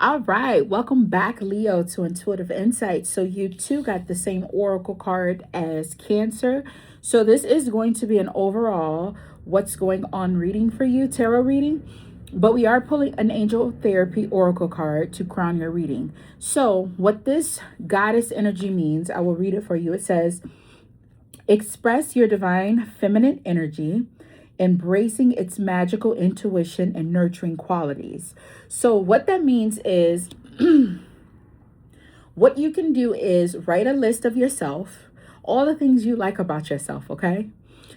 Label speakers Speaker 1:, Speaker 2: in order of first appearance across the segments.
Speaker 1: All right, welcome back, Leo, to Intuitive Insight. So, you too got the same oracle card as Cancer. So, this is going to be an overall what's going on reading for you, tarot reading. But we are pulling an angel therapy oracle card to crown your reading. So, what this goddess energy means, I will read it for you. It says, express your divine feminine energy, embracing its magical intuition and nurturing qualities. So, what that means is what you can do is write a list of yourself, all the things you like about yourself, okay?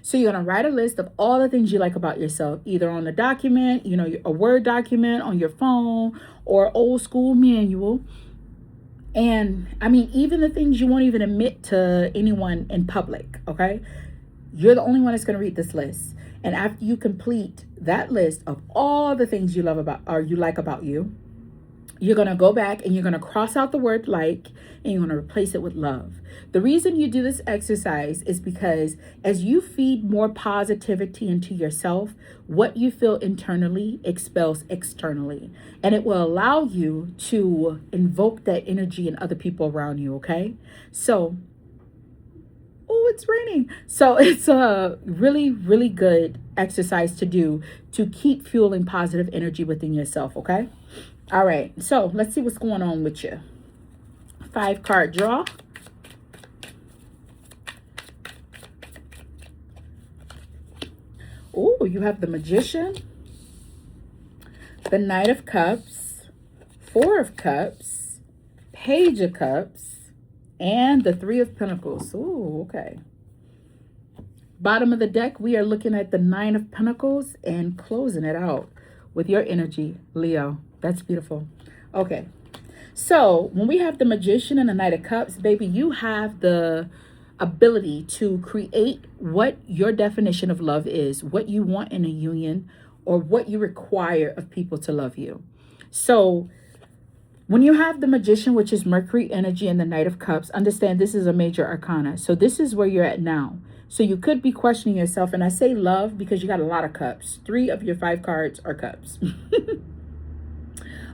Speaker 1: So, you're going to write a list of all the things you like about yourself, either on a document, a Word document on your phone, or old school manual. And I mean, even the things you won't even admit to anyone in public, okay? You're the only one that's going to read this list. And after you complete that list of all the things you love about or you like about you, you're going to go back and you're going to cross out the word like and you're going to replace it with love. The reason you do this exercise is because as you feed more positivity into yourself, what you feel internally expels externally. And it will allow you to invoke that energy in other people around you, okay? So, oh, it's raining. So it's a really, really good exercise to do to keep fueling positive energy within yourself, okay? All right, so let's see what's going on with you. 5-card draw. Oh, you have the Magician, the Knight of Cups, 4 of Cups, Page of Cups, and the 3 of Pentacles. Oh, okay. Bottom of the deck, we are looking at the 9 of Pentacles and closing it out with your energy, Leo. That's beautiful. Okay. So when we have the Magician and the Knight of Cups, baby, you have the ability to create what your definition of love is, what you want in a union, or what you require of people to love you. So when you have the Magician, which is Mercury energy, and the Knight of Cups, understand this is a major arcana. So this is where you're at now. So you could be questioning yourself. And I say love because you got a lot of cups. 3 of your 5 cards are cups.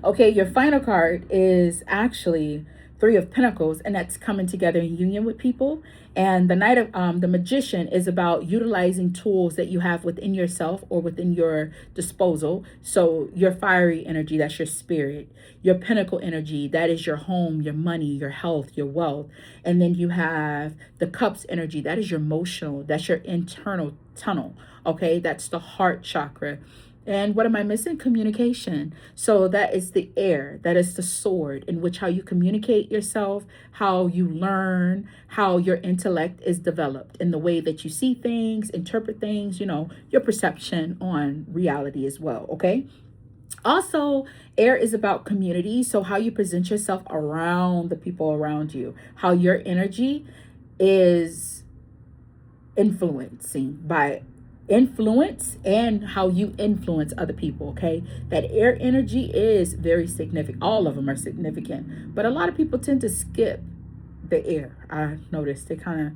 Speaker 1: Okay, your final card is actually 3 of Pentacles, and that's coming together in union with people. And the Knight of the Magician is about utilizing tools that you have within yourself or within your disposal. So your fiery energy, that's your spirit. Your Pentacle energy, that is your home, your money, your health, your wealth. And then you have the Cups energy, that is your emotional, that's your internal tunnel. Okay, that's the heart chakra. And what am I missing? Communication. So that is the air, that is the sword, in which how you communicate yourself, how you learn, how your intellect is developed in the way that you see things, interpret things, your perception on reality as well. Okay. Also, air is about community. So how you present yourself around the people around you, how your energy is influencing by influence and how you influence other people. Okay, that air energy is very significant. All of them are significant, but a lot of people tend to skip the air. I noticed they kind of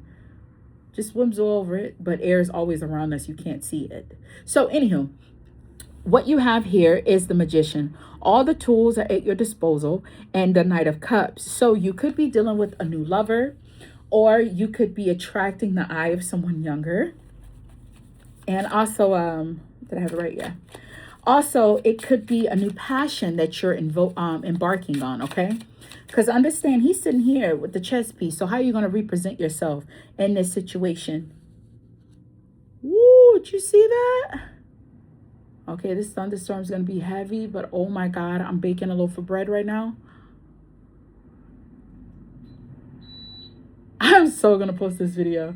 Speaker 1: just whims over it, but air is always around us. You can't see it. So anywho, what you have here is the Magician. All the tools are at your disposal, and the Knight of Cups. So you could be dealing with a new lover, or you could be attracting the eye of someone younger. And also, did I have it right? Yeah. Also, it could be a new passion that you're embarking on, okay? Because understand, he's sitting here with the chess piece. So how are you going to represent yourself in this situation? Woo, did you see that? Okay, this thunderstorm is going to be heavy, but oh my God, I'm baking a loaf of bread right now. I'm so going to post this video.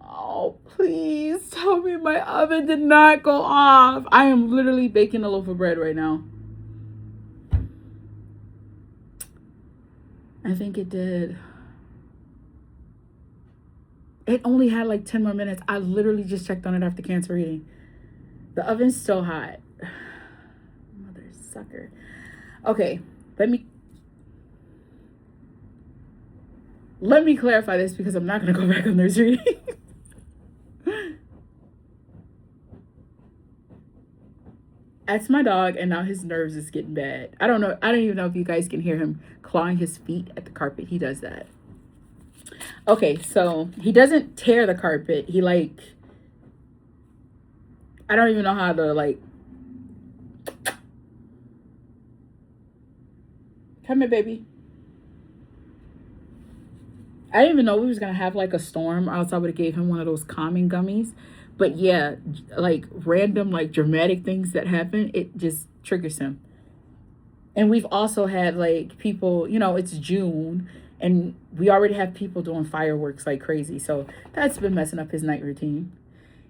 Speaker 1: Oh, please tell me my oven did not go off. I am literally baking a loaf of bread right now. I think it did. It only had like 10 more minutes. I literally just checked on it after Cancer reading. The oven's still hot. Mother sucker. Okay, let me clarify this because I'm not going to go back on this reading. That's my dog, and now his nerves is getting bad. I don't know. I don't even know if you guys can hear him clawing his feet at the carpet. He does that. Okay, so he doesn't tear the carpet. He like, I don't even know how to like. Come here, baby. I didn't even know we was gonna have like a storm. I else I would have gave him one of those calming gummies. But yeah, like random, like dramatic things that happen, it just triggers him. And we've also had like people, it's June and we already have people doing fireworks like crazy. So that's been messing up his night routine.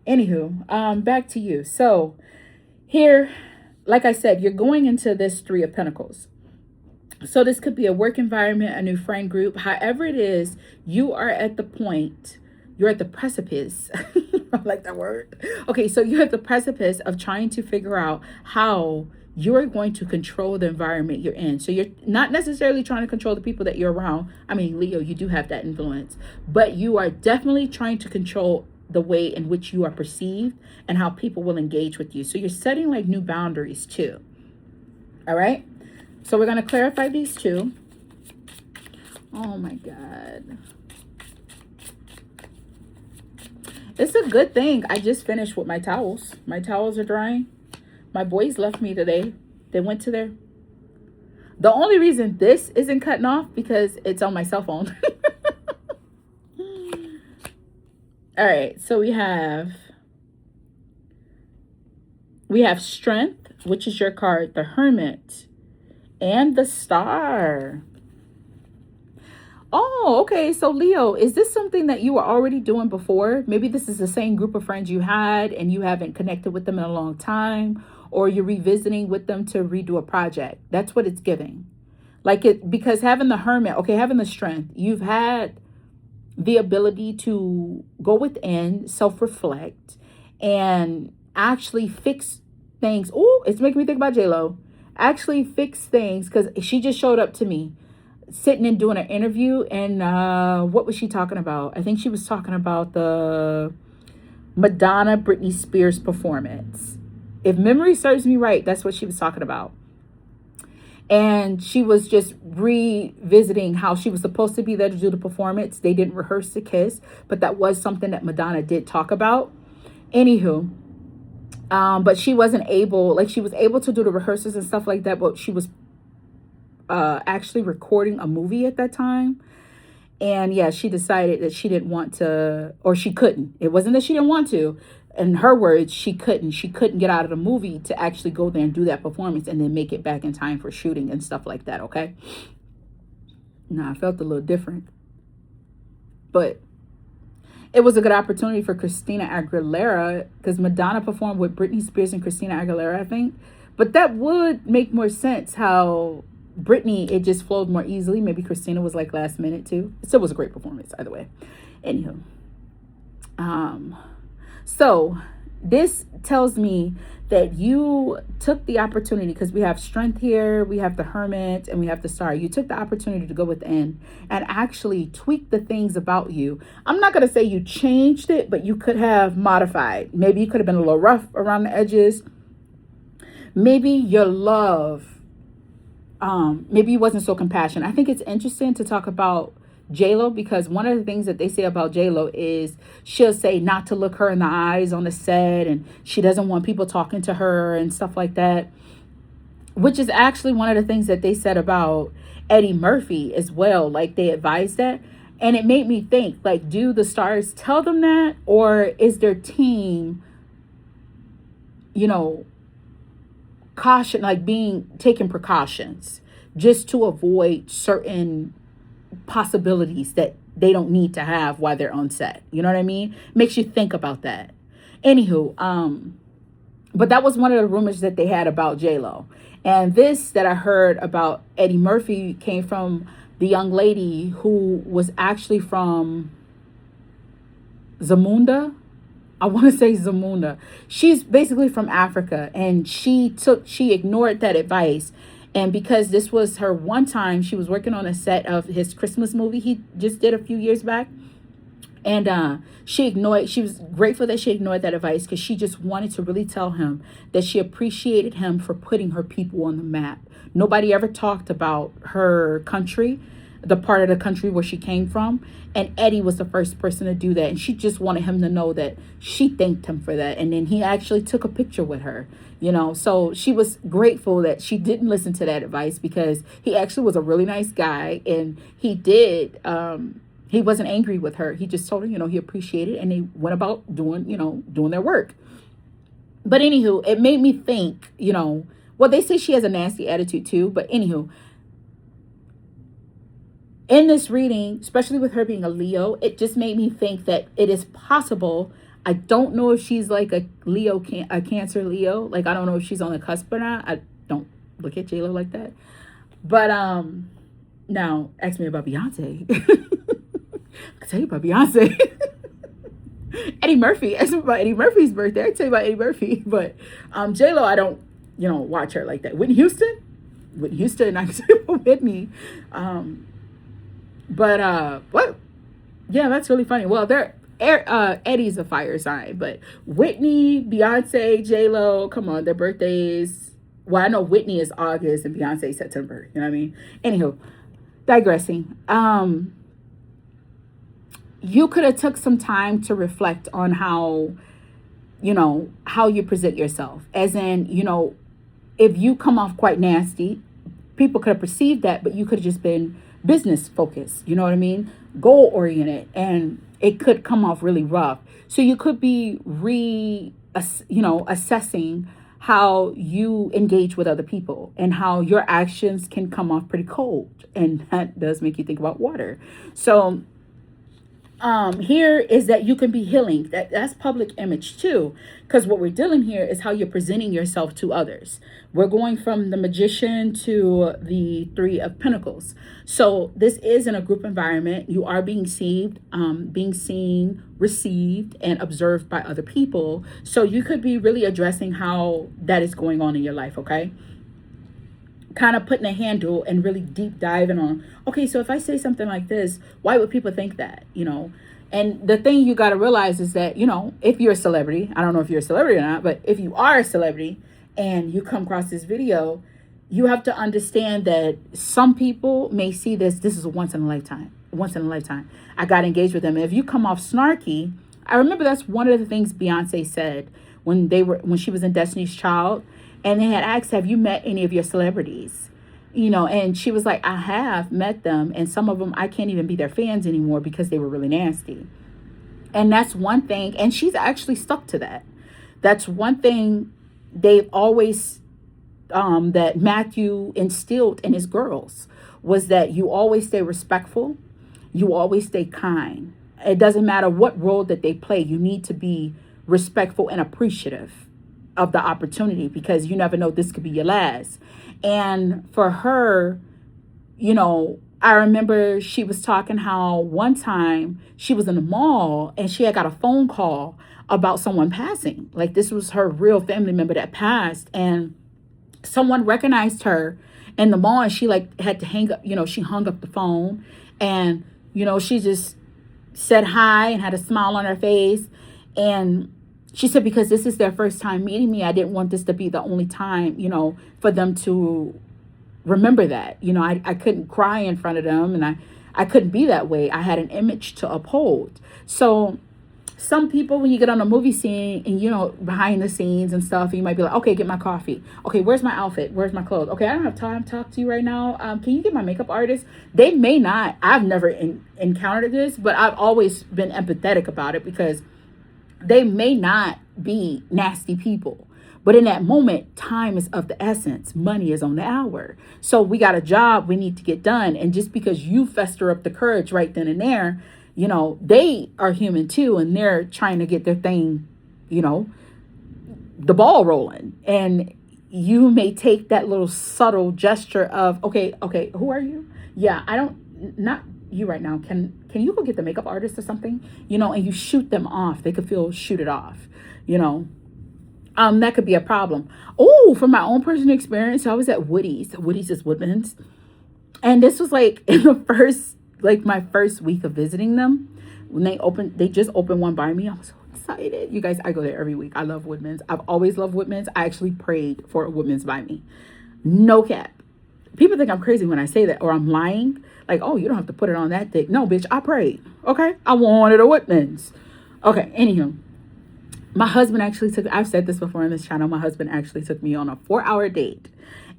Speaker 1: Anywho, back to you. So here, like I said, you're going into this Three of Pentacles. So this could be a work environment, a new friend group. However it is, you are at the point, you're at the precipice. I like that word. Okay, so you're at the precipice of trying to figure out how you're going to control the environment you're in. So you're not necessarily trying to control the people that you're around. I mean, Leo, you do have that influence. But you are definitely trying to control the way in which you are perceived and how people will engage with you. So you're setting like new boundaries too. All right? So we're going to clarify these two. Oh my God. It's a good thing I just finished with my towels. My towels are drying. My boys left me today. They went to their... The only reason this isn't cutting off because it's on my cell phone. All right. So we have Strength, which is your card, the Hermit. And the Star. Oh, okay. So Leo, is this something that you were already doing before? Maybe this is the same group of friends you had and you haven't connected with them in a long time, or you're revisiting with them to redo a project. That's what it's giving. Because having the Hermit, okay, having the Strength, you've had the ability to go within, self-reflect, and actually fix things. Oh, it's making me think about J-Lo. Actually fix things, because she just showed up to me sitting and doing an interview, and what was she talking about? I think she was talking about the Madonna Britney Spears performance. If memory serves me right, that's what she was talking about. And she was just revisiting how she was supposed to be there to do the performance. They didn't rehearse the kiss, but that was something that Madonna did talk about. Anywho, but she wasn't able, like she was able to do the rehearsals and stuff like that, but she was actually recording a movie at that time. And yeah, she decided that she didn't want to, or she couldn't. It wasn't that she didn't want to. In her words, she couldn't get out of the movie to actually go there and do that performance and then make it back in time for shooting and stuff like that. Okay. Now I felt a little different, but it was a good opportunity for Christina Aguilera, because Madonna performed with Britney Spears and Christina Aguilera, I think. But that would make more sense how Britney, it just flowed more easily. Maybe Christina was like last minute too. It still was a great performance either way. Anywho. So this tells me that you took the opportunity, because we have Strength here, we have the Hermit, and we have the Star. You took the opportunity to go within and actually tweak the things about you. I'm not going to say you changed it, but you could have modified. Maybe you could have been a little rough around the edges. Maybe your love, maybe you wasn't so compassionate. I think it's interesting to talk about J-Lo, because one of the things that they say about J-Lo is she'll say not to look her in the eyes on the set, and she doesn't want people talking to her and stuff like that, which is actually one of the things that they said about Eddie Murphy as well. Like they advised that, and it made me think, like, do the stars tell them that, or is their team, caution, like taking precautions just to avoid certain possibilities that they don't need to have while they're on set? You know what I mean? Makes you think about that. Anywho, but that was one of the rumors that they had about J-Lo. And this that I heard about Eddie Murphy came from the young lady who was actually from Zamunda. I want to say Zamunda. She's basically from Africa, and she ignored that advice. And because this was her one time, she was working on a set of his Christmas movie he just did a few years back. And she was grateful that she ignored that advice because she just wanted to really tell him that she appreciated him for putting her people on the map. Nobody ever talked about her country, the part of the country where she came from. And Eddie was the first person to do that. And she just wanted him to know that she thanked him for that. And then he actually took a picture with her, So she was grateful that she didn't listen to that advice because he actually was a really nice guy. And he did, he wasn't angry with her. He just told her, he appreciated it, and they went about doing their work. But anywho, it made me think, well, they say she has a nasty attitude too. But anywho, in this reading, especially with her being a Leo, it just made me think that it is possible. I don't know if she's like a Leo, a Cancer Leo. Like, I don't know if she's on the cusp or not. I don't look at JLo like that. But now ask me about Beyonce. I can tell you about Beyonce. Eddie Murphy. Ask me about Eddie Murphy's birthday. I can tell you about Eddie Murphy. But JLo, I don't, watch her like that. Whitney Houston. I can tell you about Whitney. But what? Yeah, that's really funny. Well, Eddie's a fire sign, but Whitney, Beyonce, JLo, come on, their birthdays. Well, I know Whitney is August and Beyonce September. You know what I mean? Anywho, digressing. You could have took some time to reflect on how you present yourself. As in, if you come off quite nasty, people could have perceived that, but you could have just been business focused, you know what I mean? Goal oriented, and it could come off really rough. So you could be assessing how you engage with other people and how your actions can come off pretty cold. And that does make you think about water. So here is that you can be healing. That's public image too, because what we're dealing here is how you're presenting yourself to others. We're going from the Magician to the Three of Pentacles. So this is in a group environment. You are being seen, received, and observed by other people. So you could be really addressing how that is going on in your life, okay? Kind of putting a handle and really deep diving on, okay, so if I say something like this, why would people think that, And the thing you got to realize is that, if you're a celebrity, I don't know if you're a celebrity or not, but if you are a celebrity and you come across this video, you have to understand that some people may see this is once in a lifetime. I got engaged with them. And if you come off snarky, I remember that's one of the things Beyonce said when she was in Destiny's Child. And they had asked, have you met any of your celebrities? And she was like, I have met them. And some of them, I can't even be their fans anymore because they were really nasty. And that's one thing. And she's actually stuck to that. That's one thing they've always, that Matthew instilled in his girls, was that you always stay respectful. You always stay kind. It doesn't matter what role that they play. You need to be respectful and appreciative of the opportunity, because you never know, this could be your last. And for her, I remember she was talking how one time she was in the mall and she had got a phone call about someone passing. Like, this was her real family member that passed, and someone recognized her in the mall, and she had to hang up, she hung up the phone, and she just said hi and had a smile on her face. And she said, because this is their first time meeting me, I didn't want this to be the only time, for them to remember that. I couldn't cry in front of them, and I couldn't be that way. I had an image to uphold. So some people, when you get on a movie scene and, behind the scenes and stuff, you might be like, okay, get my coffee. Okay, where's my outfit? Where's my clothes? Okay, I don't have time to talk to you right now. Can you get my makeup artist? They may not. I've never encountered this, but I've always been empathetic about it, because they may not be nasty people, but in that moment, time is of the essence. Money is on the hour. So we got a job we need to get done. And just because you fester up the courage right then and there, they are human too. And they're trying to get their thing, the ball rolling. And you may take that little subtle gesture of, okay, who are you? Yeah, not you right now. Can you go get the makeup artist or something? And you shoot them off. They could feel shooted off, that could be a problem. Oh, from my own personal experience, I was at Woody's. Woody's is Woodman's. And this was in the my first week of visiting them. When they just opened one by me. I was so excited. You guys, I go there every week. I love Woodman's. I've always loved Woodman's. I actually prayed for a Woodman's by me. No cap. People think I'm crazy when I say that, or I'm lying. Like, oh, you don't have to put it on that thick. No, bitch, I prayed. Okay? I wanted a Woodman's. Okay, anywho. My husband actually I've said this before on this channel, my husband actually took me on a 4-hour date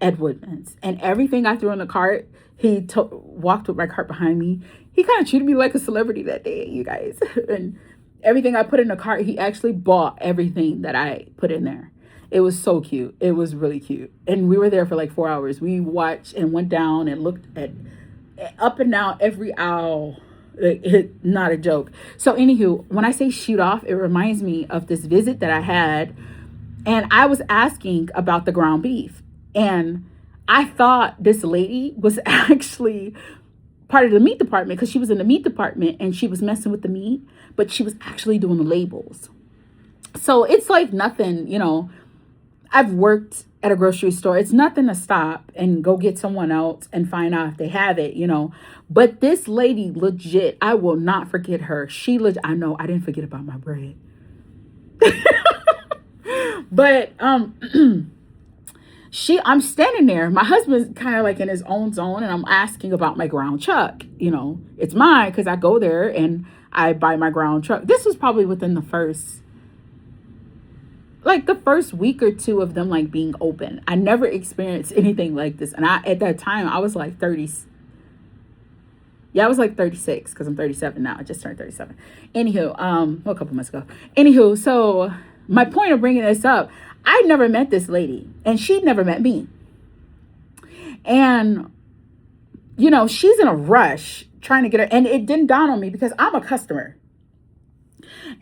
Speaker 1: at Woodman's. And everything I threw in the cart, he walked with my cart behind me. He kind of treated me like a celebrity that day, you guys. And everything I put in the cart, he actually bought everything that I put in there. It was so cute. It was really cute. And we were there for like 4 hours. We watched and went down and looked at up and down every aisle. Not a joke. So anywho, when I say shoot off, it reminds me of this visit that I had, and I was asking about the ground beef, and I thought this lady was actually part of the meat department because she was in the meat department and she was messing with the meat, but she was actually doing the labels. So it's like nothing, you know, I've worked at a grocery store. It's nothing to stop and go get someone else and find out if they have it, you know. But this lady, legit, I will not forget her. I know I didn't forget about my bread. But I'm standing there. My husband's kind of like in his own zone, and I'm asking about my ground chuck. You know, it's mine because I go there and I buy my ground chuck. This was probably within the first week or two of them like being open. I never experienced anything like this. And at that time I was like 30. Yeah, I was like 36 because I'm 37 now. I just turned 37. Anywho, a couple months ago. Anywho, so my point of bringing this up, I never met this lady and she'd never met me. And, you know, she's in a rush trying to get her. And it didn't dawn on me because I'm a customer.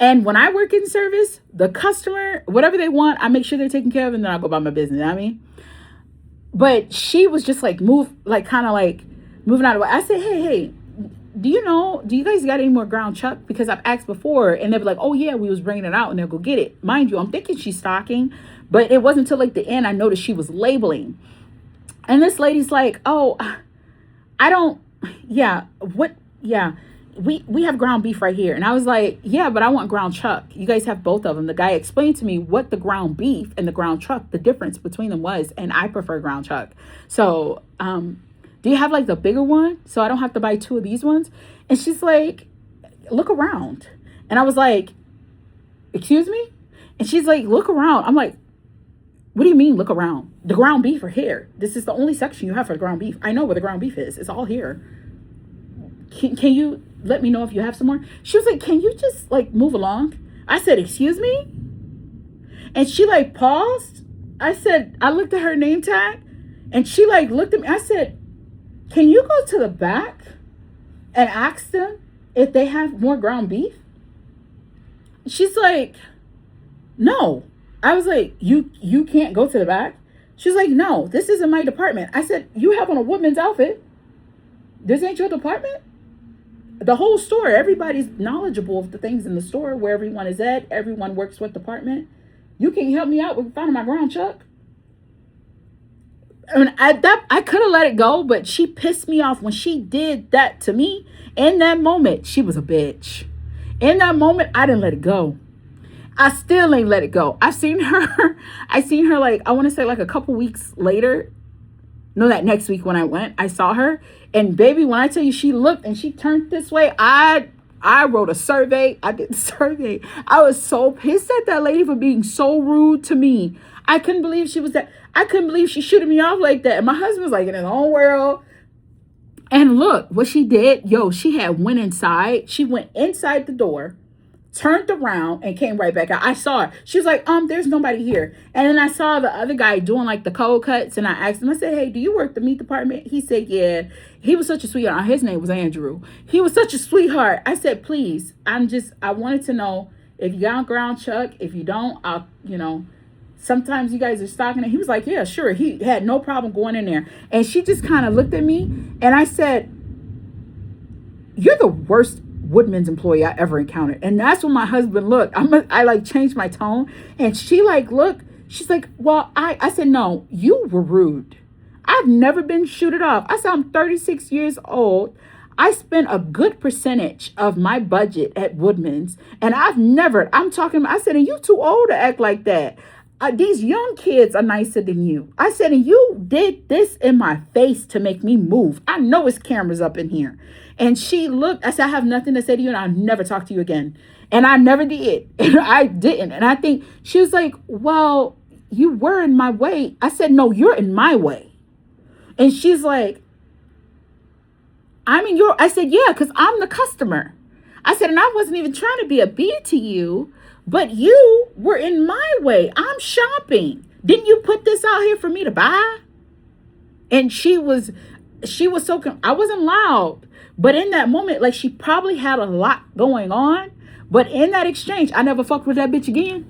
Speaker 1: And when I work in service, the customer, whatever they want, I make sure they're taken care of, and then I go about my business. You know what I mean? But she was just like moving out of the way. I said, hey, do you guys got any more ground chuck? Because I've asked before, and they'll be like, oh yeah, we was bringing it out, and they'll go get it. Mind you, I'm thinking she's stocking, but it wasn't until like the end I noticed she was labeling. And this lady's like, oh, we have ground beef right here. And I was like, yeah, but I want ground chuck. You guys have both of them. The guy explained to me what the ground beef and the ground chuck, the difference between them was, and I prefer ground chuck. So, do you have like the bigger one so I don't have to buy 2 of these ones? And she's like, look around. And I was like, excuse me? And she's like, look around. I'm like, what do you mean look around? The ground beef are here. This is the only section you have for the ground beef. I know where the ground beef is. It's all here. Can you let me know if you have some more? She was like, can you just like move along? I said, excuse me? And she like paused. I looked at her name tag and she like looked at me. I said, can you go to the back and ask them if they have more ground beef? She's like, no. I was like, you can't go to the back? She's like, no, this isn't my department. I said, you have on a woman's outfit. This ain't your department? The whole store, everybody's knowledgeable of the things in the store, where everyone is at. Everyone works what department. You can help me out with finding my ground chuck. I mean, I could have let it go, but she pissed me off when she did that to me. In that moment, she was a bitch. In that moment, I didn't let it go. I still ain't let it go. I seen her like, I want to say like a couple weeks later. No, that next week when I went, I saw her. And baby, when I tell you she looked and she turned this way, I wrote a survey. I did the survey. I was so pissed at that lady for being so rude to me. I couldn't believe she was that. I couldn't believe she shooting me off like that. And my husband was like in his own world. And look what she did. Yo, she had went inside. She went inside the door, turned around and came right back out. I saw her. She was like, there's nobody here. And then I saw the other guy doing like the cold cuts. And I asked him, I said, hey, do you work the meat department? He said, yeah. He was such a sweetheart. His name was Andrew. He was such a sweetheart. I said, please, I wanted to know if you got ground chuck. If you don't, sometimes you guys are stocking it. He was like, yeah, sure. He had no problem going in there. And she just kind of looked at me and I said, you're the worst Woodman's employee I ever encountered. And that's when my husband looked. I like changed my tone. And she like, look, she's like, well, I said, no, you were rude. I've never been shooted off. I said, I'm 36 years old. I spend a good percentage of my budget at Woodman's, and I said, and you too old to act like that. These young kids are nicer than you. I said, and you did this in my face to make me move. I know it's cameras up in here. And she looked, I said, I have nothing to say to you, and I'll never talk to you again. And I never did. And I didn't. And I think she was like, well, you were in my way. I said, no, you're in my way. And she's like, I said, yeah, because I'm the customer. I said, and I wasn't even trying to be a bee to you, but you were in my way. I'm shopping. Didn't you put this out here for me to buy? And she was I wasn't loud, but in that moment, like, she probably had a lot going on. But in that exchange, I never fucked with that bitch again.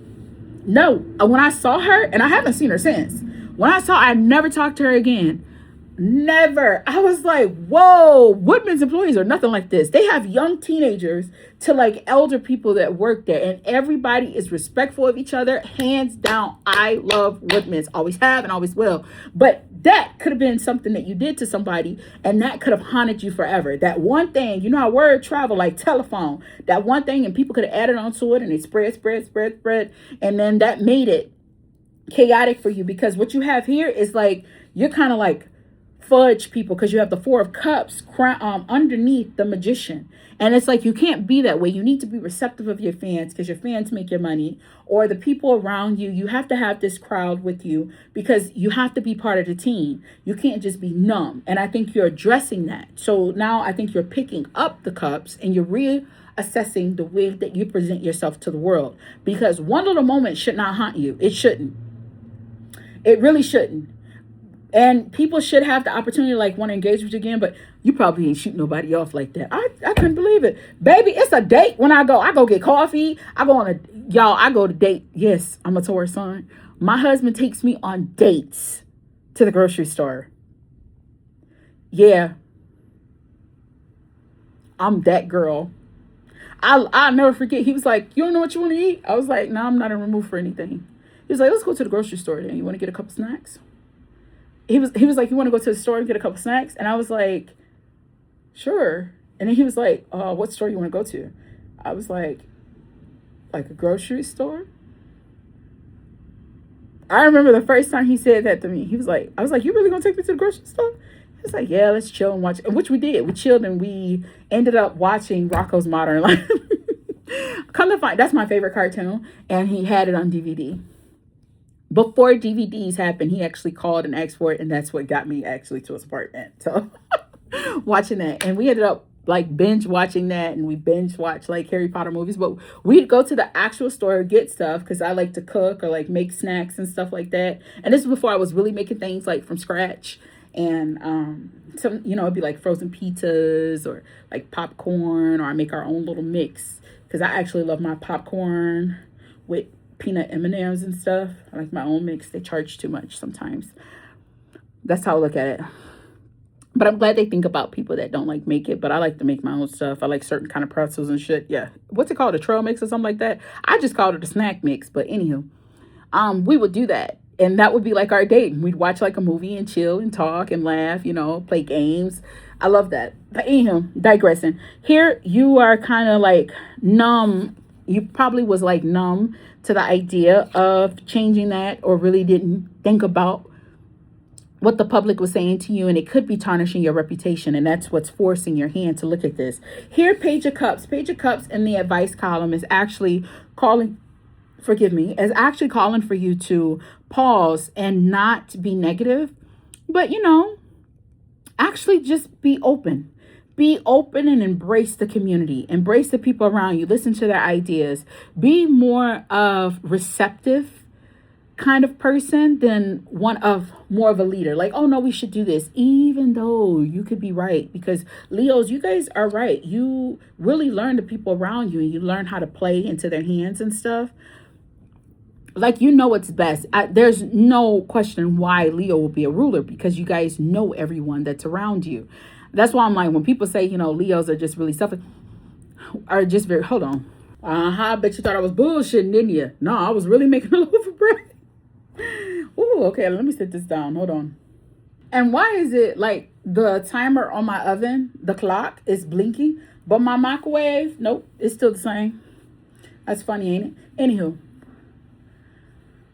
Speaker 1: No, when I saw her, and I haven't seen her since. When I never talked to her again. Never. I was like, whoa, Woodman's employees are nothing like this. They have young teenagers to like elder people that work there, and everybody is respectful of each other. Hands down, I love Woodman's. Always have and always will. But that could have been something that you did to somebody, and that could have haunted you forever. That one thing, you know how word travel like telephone. That one thing, and people could have added onto it, and it spread. And then that made it chaotic for you, because what you have here is like, you're kind of like fudge people, because you have the Four of Cups underneath the Magician, and it's like, you can't be that way. You need to be receptive of your fans, because your fans make your money, or the people around you. You have to have this crowd with you, because you have to be part of the team. You can't just be numb, and I think you're addressing that. So now I think you're picking up the cups, and you're reassessing the way that you present yourself to the world, because one little moment should not haunt you. It shouldn't. It really shouldn't. And people should have the opportunity to like want to engage with you again, but you probably ain't shoot nobody off like that. I couldn't believe it. Baby, it's a date when I go get coffee. I go to date. Yes, I'm a Taurus sign. My husband takes me on dates to the grocery store. Yeah. I'm that girl. I'll never forget. He was like, you don't know what you want to eat? I was like, no, I'm not in the mood for anything. He was like, let's go to the grocery store then. You want to get a couple snacks? He was like, you want to go to the store and get a couple snacks? And I was like, sure. And then he was like, what store you want to go to? I was like a grocery store? I remember the first time he said that to me. I was like, you really gonna take me to the grocery store? He was like, yeah, let's chill and watch. Which we did. We chilled, and we ended up watching Rocko's Modern Life. Come to find, that's my favorite cartoon. And he had it on DVD. Before DVDs happened, he actually called and asked for it, and that's what got me actually to his apartment. So watching that, and we ended up like binge watching that, and we binge watch like Harry Potter movies. But we'd go to the actual store, get stuff, because I like to cook or like make snacks and stuff like that. And this is before I was really making things like from scratch. And some, it'd be like frozen pizzas or like popcorn, or I make our own little mix, because I actually love my popcorn with peanut M&Ms and stuff. I like my own mix. They charge too much sometimes. That's how I look at it. But I'm glad they think about people that don't like make it. But I like to make my own stuff. I like certain kind of pretzels and shit. Yeah. What's it called? A trail mix or something like that? I just called it a snack mix. But anywho, we would do that. And that would be like our date. We'd watch like a movie and chill and talk and laugh, play games. I love that. But anywho, digressing. Here you are kind of like numb. You probably was like numb to the idea of changing that, or really didn't think about what the public was saying to you, and it could be tarnishing your reputation, and that's what's forcing your hand to look at this. Here, Page of Cups in the advice column is actually calling for you to pause and not be negative, but actually just be open. Be open and embrace the community. Embrace the people around you. Listen to their ideas. Be more of receptive kind of person than more of a leader. Like, oh no, we should do this, even though you could be right. Because Leos, you guys are right. You really learn the people around you, and you learn how to play into their hands and stuff. Like, what's best. There's no question why Leo will be a ruler, because you guys know everyone that's around you. That's why I'm like, when people say, Leos are just really selfish, are just very, hold on. I bet you thought I was bullshitting, didn't you? No, I was really making a loaf of bread. Ooh, okay, let me sit this down. Hold on. And why is it like the timer on my oven, the clock is blinking, but my microwave, nope, it's still the same. That's funny, ain't it? Anywho,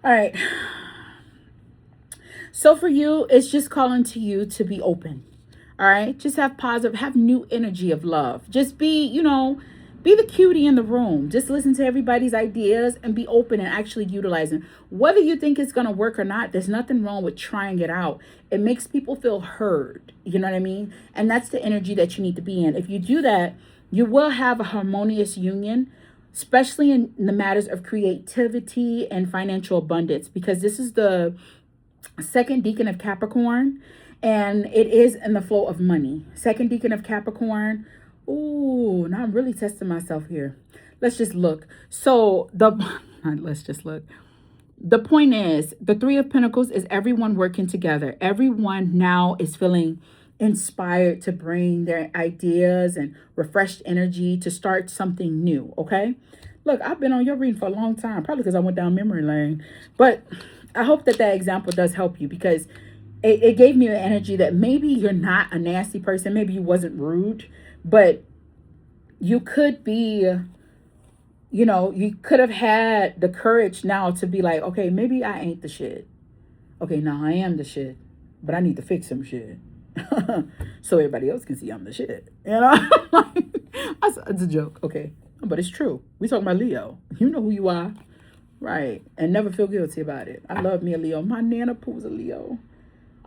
Speaker 1: all right. So for you, it's just calling to you to be open. All right. Just have positive, have new energy of love. Just be, be the cutie in the room. Just listen to everybody's ideas and be open and actually utilizing. Whether you think it's going to work or not, there's nothing wrong with trying it out. It makes people feel heard. You know what I mean? And that's the energy that you need to be in. If you do that, you will have a harmonious union, especially in the matters of creativity and financial abundance, because this is the second decan of Capricorn, and it is in the flow of money. Second decan of Capricorn. Ooh, now I'm really testing myself here. Let's just look. So let's just look. The point is, the Three of Pentacles is everyone working together. Everyone now is feeling inspired to bring their ideas and refreshed energy to start something new. Okay. Look, I've been on your reading for a long time, probably because I went down memory lane. But I hope that example does help you, because it gave me the energy that maybe you're not a nasty person. Maybe you wasn't rude, but you could be, you could have had the courage now to be like, okay, maybe I ain't the shit. Okay, now I am the shit, but I need to fix some shit. So everybody else can see I'm the shit. It's a joke. Okay. But it's true. We talking about Leo. You know who you are. Right. And never feel guilty about it. I love me a Leo. My Nana Poo's a Leo.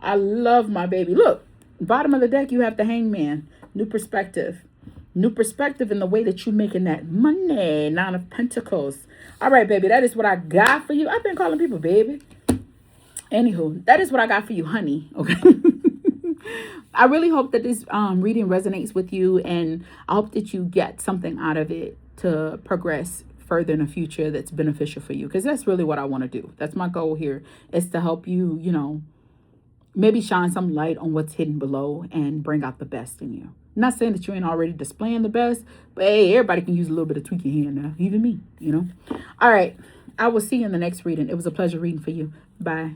Speaker 1: I love my baby. Look, bottom of the deck, you have the Hangman. New perspective. New perspective in the way that you're making that money. Nine of Pentacles. All right, baby. That is what I got for you. I've been calling people baby. Anywho, that is what I got for you, honey. Okay. I really hope that this reading resonates with you, and I hope that you get something out of it to progress further in the future that's beneficial for you, because that's really what I want to do. That's my goal here, is to help you, maybe shine some light on what's hidden below and bring out the best in you. I'm not saying that you ain't already displaying the best, but hey, everybody can use a little bit of tweaking here and there, even me, All right. I will see you in the next reading. It was a pleasure reading for you. Bye.